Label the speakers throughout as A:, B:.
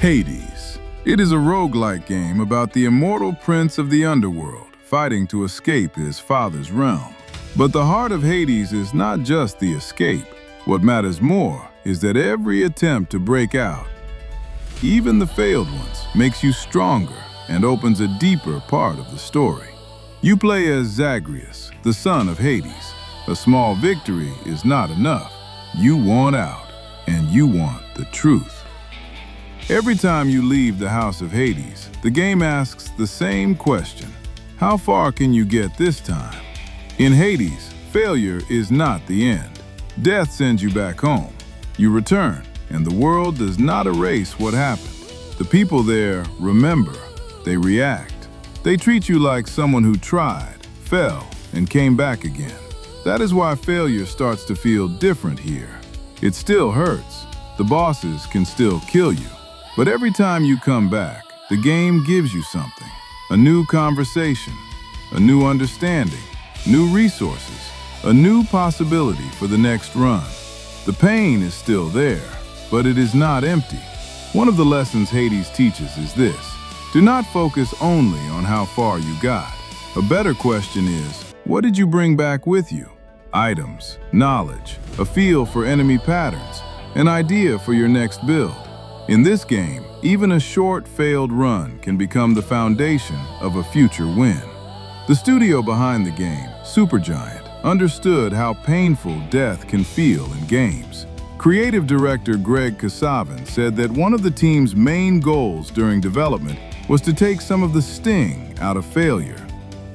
A: Hades. It is a roguelike game about the immortal prince of the underworld fighting to escape his father's realm. But the heart of Hades is not just the escape. What matters more is that every attempt to break out, even the failed ones, makes you stronger and opens a deeper part of the story. You play as Zagreus, the son of Hades. A small victory is not enough. You want out, and you want the truth. Every time you leave the house of Hades, the game asks the same question. How far can you get this time? In Hades, failure is not the end. Death sends you back home. You return, and the world does not erase what happened. The people there remember. They react. They treat you like someone who tried, fell, and came back again. That is why failure starts to feel different here. It still hurts. The bosses can still kill you. But every time you come back, the game gives you something. A new conversation, a new understanding, new resources, a new possibility for the next run. The pain is still there, but it is not empty. One of the lessons Hades teaches is this: do not focus only on how far you got. A better question is, what did you bring back with you? Items, knowledge, a feel for enemy patterns, an idea for your next build. In this game, even a short failed run can become the foundation of a future win. The studio behind the game, Supergiant, understood how painful death can feel in games. Creative director Greg Kasavin said that one of the team's main goals during development was to take some of the sting out of failure.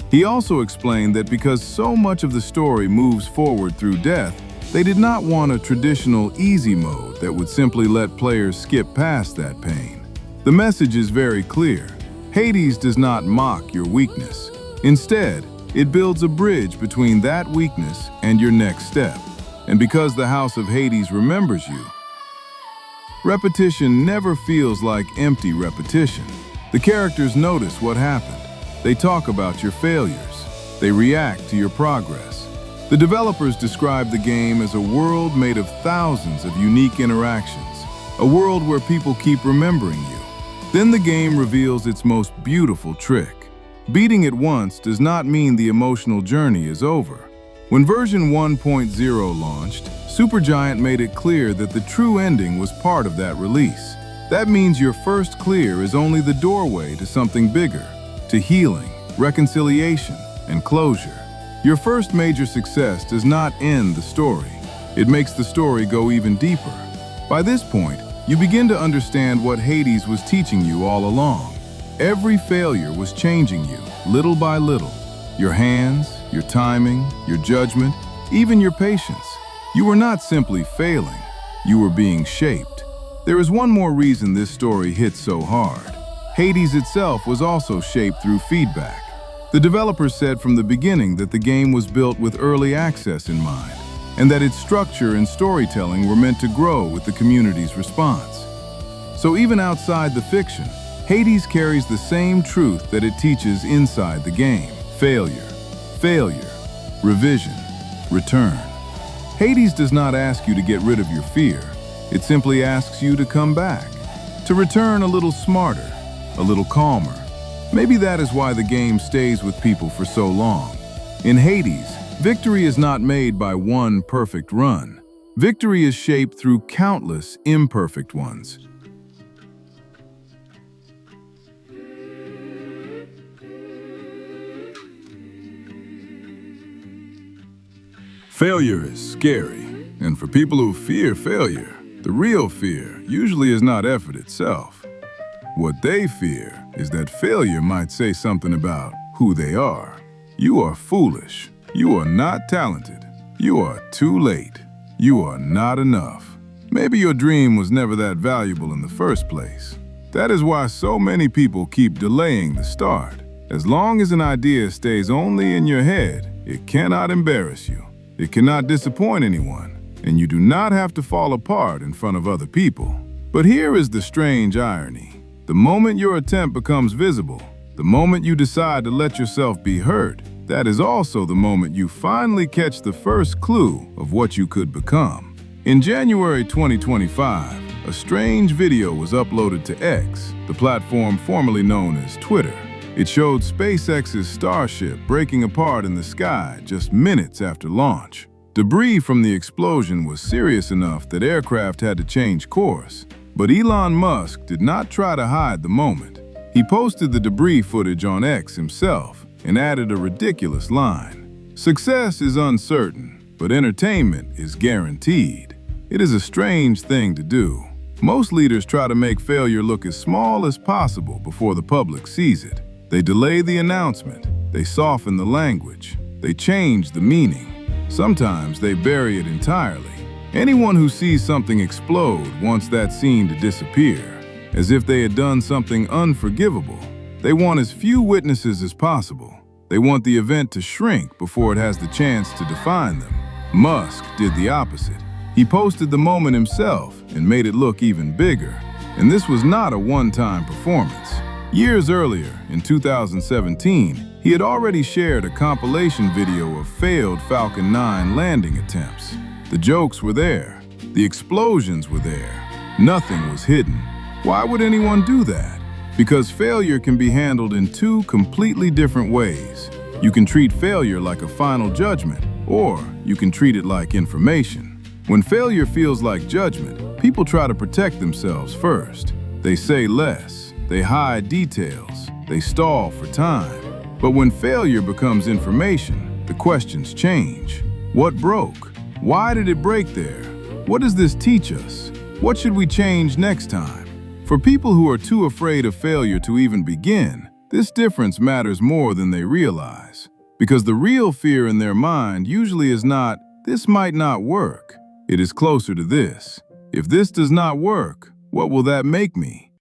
A: He also explained that because so much of the story moves forward through death, they did not want a traditional easy mode that would simply let players skip past that pain. The message is very clear. Hades does not mock your weakness. Instead, it builds a bridge between that weakness and your next step. And because the House of Hades remembers you, repetition never feels like empty repetition. The characters notice what happened. They talk about your failures. They react to your progress. The developers describe the game as a world made of thousands of unique interactions, a world where people keep remembering you. Then the game reveals its most beautiful trick. Beating it once does not mean the emotional journey is over. When version 1.0 launched, Supergiant made it clear that the true ending was part of that release. That means your first clear is only the doorway to something bigger, to healing, reconciliation, and closure. Your first major success does not end the story. It makes the story go even deeper. By this point, you begin to understand what Hades was teaching you all along. Every failure was changing you, little by little. Your hands, your timing, your judgment, even your patience. You were not simply failing, you were being shaped. There is one more reason this story hits so hard. Hades itself was also shaped through feedback. The developers said from the beginning that the game was built with early access in mind, and that its structure and storytelling were meant to grow with the community's response. So even outside the fiction, Hades carries the same truth that it teaches inside the game. Failure, revision, return. Hades does not ask you to get rid of your fear. It simply asks you to come back, to return a little smarter, a little calmer. Maybe that is why the game stays with people for so long. In Hades, victory is not made by one perfect run. Victory is shaped through countless imperfect ones. Failure is scary, and for people who fear failure, the real fear usually is not effort itself. What they fear is that failure might say something about who they are. You are foolish. You are not talented. You are too late. You are not enough. Maybe your dream was never that valuable in the first place. That is why so many people keep delaying the start. As long as an idea stays only in your head, it cannot embarrass you. It cannot disappoint anyone, and you do not have to fall apart in front of other people. But here is the strange irony. The moment your attempt becomes visible, the moment you decide to let yourself be heard, that is also the moment you finally catch the first clue of what you could become. In January 2025, a strange video was uploaded to X, the platform formerly known as Twitter. It showed SpaceX's Starship breaking apart in the sky just minutes after launch. Debris from the explosion was serious enough that aircraft had to change course. But Elon Musk did not try to hide the moment. He posted the debris footage on X himself and added a ridiculous line. "Success is uncertain, but entertainment is guaranteed." It is a strange thing to do. Most leaders try to make failure look as small as possible before the public sees it. They delay the announcement, they soften the language, they change the meaning. Sometimes they bury it entirely. Anyone who sees something explode wants that scene to disappear, as if they had done something unforgivable. They want as few witnesses as possible. They want the event to shrink before it has the chance to define them. Musk did the opposite. He posted the moment himself and made it look even bigger. And this was not a one-time performance. Years earlier, in 2017, he had already shared a compilation video of failed Falcon 9 landing attempts. The jokes were there. The explosions were there. Nothing was hidden. Why would anyone do that? Because failure can be handled in two completely different ways. You can treat failure like a final judgment, or you can treat it like information. When failure feels like judgment, people try to protect themselves first. They say less, they hide details, they stall for time. But when failure becomes information, the questions change. What broke? Why did it break there? What does this teach us? What should we change next time? For people who are too afraid of failure to even begin, this difference matters more than they realize. Because the real fear in their mind usually is not, "This might not work." It is closer to this: "If this does not work, what will that make me?"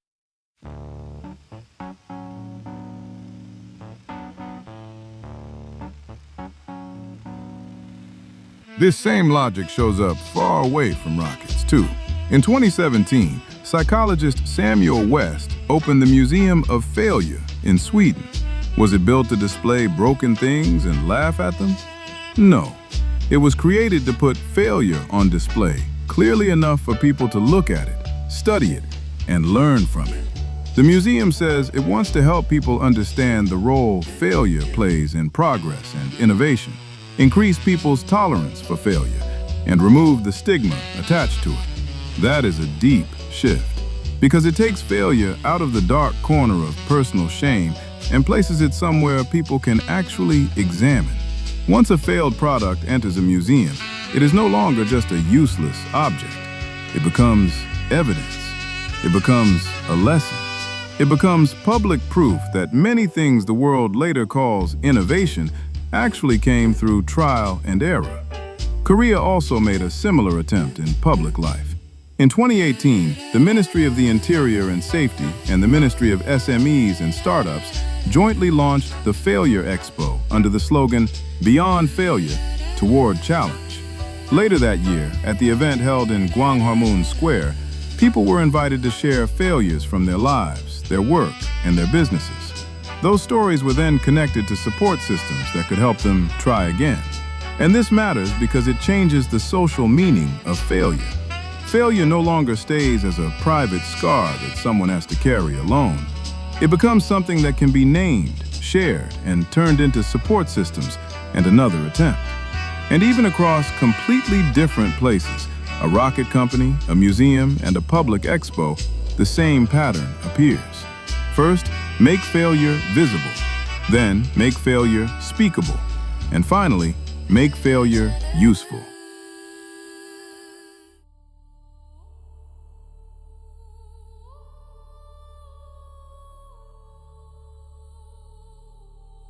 A: This same logic shows up far away from rockets, too. In 2017, psychologist Samuel West opened the Museum of Failure in Sweden. Was it built to display broken things and laugh at them? No. It was created to put failure on display, clearly enough for people to look at it, study it, and learn from it. The museum says it wants to help people understand the role failure plays in progress and innovation, increase people's tolerance for failure, and remove the stigma attached to it. That is a deep shift, because it takes failure out of the dark corner of personal shame and places it somewhere people can actually examine. Once a failed product enters a museum, it is no longer just a useless object. It becomes evidence. It becomes a lesson. It becomes public proof that many things the world later calls innovation actually came through trial and error. Korea also made a similar attempt in public life. In 2018, the Ministry of the Interior and Safety and the Ministry of SMEs and Startups jointly launched the Failure Expo under the slogan, "Beyond Failure, Toward Challenge." Later that year, at the event held in Gwanghwamun Square, people were invited to share failures from their lives, their work, and their businesses. Those stories were then connected to support systems that could help them try again. And this matters because it changes the social meaning of failure. Failure no longer stays as a private scar that someone has to carry alone. It becomes something that can be named, shared, and turned into support systems and another attempt. And even across completely different places, a rocket company, a museum, and a public expo, the same pattern appears. First, make failure visible. Then, make failure speakable. And finally, make failure useful.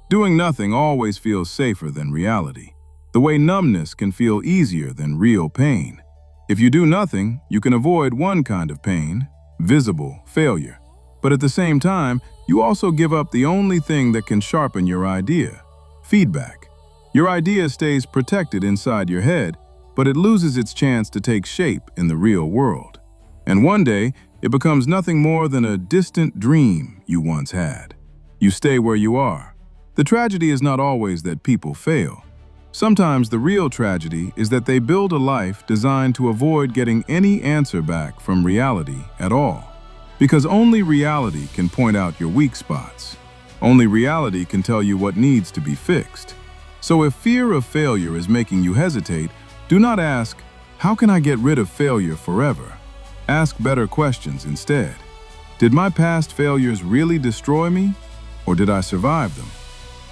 A: Doing nothing always feels safer than reality. The way numbness can feel easier than real pain. If you do nothing, you can avoid one kind of pain, visible failure. But at the same time, you also give up the only thing that can sharpen your idea, feedback. Your idea stays protected inside your head, but it loses its chance to take shape in the real world. And one day, it becomes nothing more than a distant dream you once had. You stay where you are. The tragedy is not always that people fail. Sometimes the real tragedy is that they build a life designed to avoid getting any answer back from reality at all. Because only reality can point out your weak spots. Only reality can tell you what needs to be fixed. So if fear of failure is making you hesitate, do not ask, "How can I get rid of failure forever?" Ask better questions instead. Did my past failures really destroy me, or did I survive them?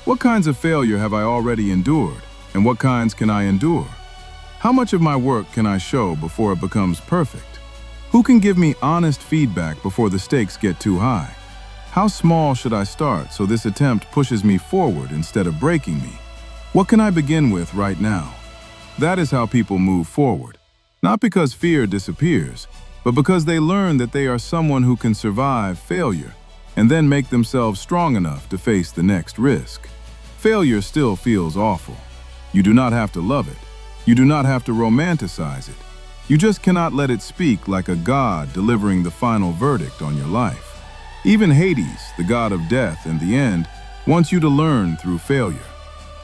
A: What kinds of failure have I already endured, and what kinds can I endure? How much of my work can I show before it becomes perfect? Who can give me honest feedback before the stakes get too high? How small should I start so this attempt pushes me forward instead of breaking me? What can I begin with right now? That is how people move forward. Not because fear disappears, but because they learn that they are someone who can survive failure and then make themselves strong enough to face the next risk. Failure still feels awful. You do not have to love it. You do not have to romanticize it. You just cannot let it speak like a god delivering the final verdict on your life. Even Hades, the god of death and the end, wants you to learn through failure.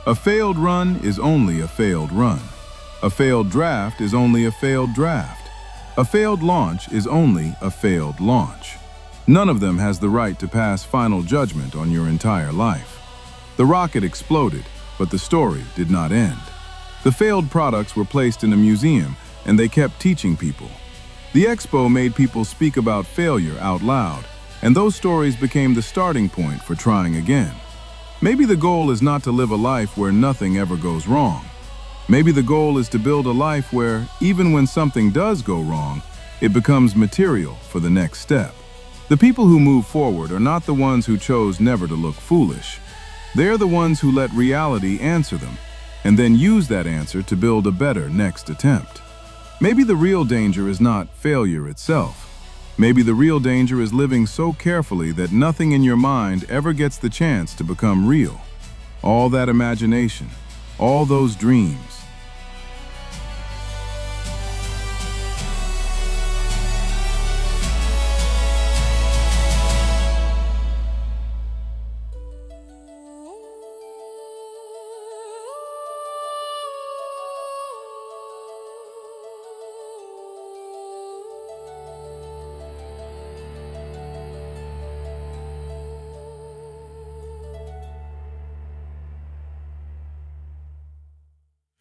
A: A failed run is only a failed run. A failed draft is only a failed draft. A failed launch is only a failed launch. None of them has the right to pass final judgment on your entire life. The rocket exploded, but the story did not end. The failed products were placed in a museum, and they kept teaching people. The expo made people speak about failure out loud, and those stories became the starting point for trying again. Maybe the goal is not to live a life where nothing ever goes wrong. Maybe the goal is to build a life where, even when something does go wrong, it becomes material for the next step. The people who move forward are not the ones who chose never to look foolish. They're the ones who let reality answer them, and then use that answer to build a better next attempt. Maybe the real danger is not failure itself. Maybe the real danger is living so carefully that nothing in your mind ever gets the chance to become real. All that imagination, all those dreams,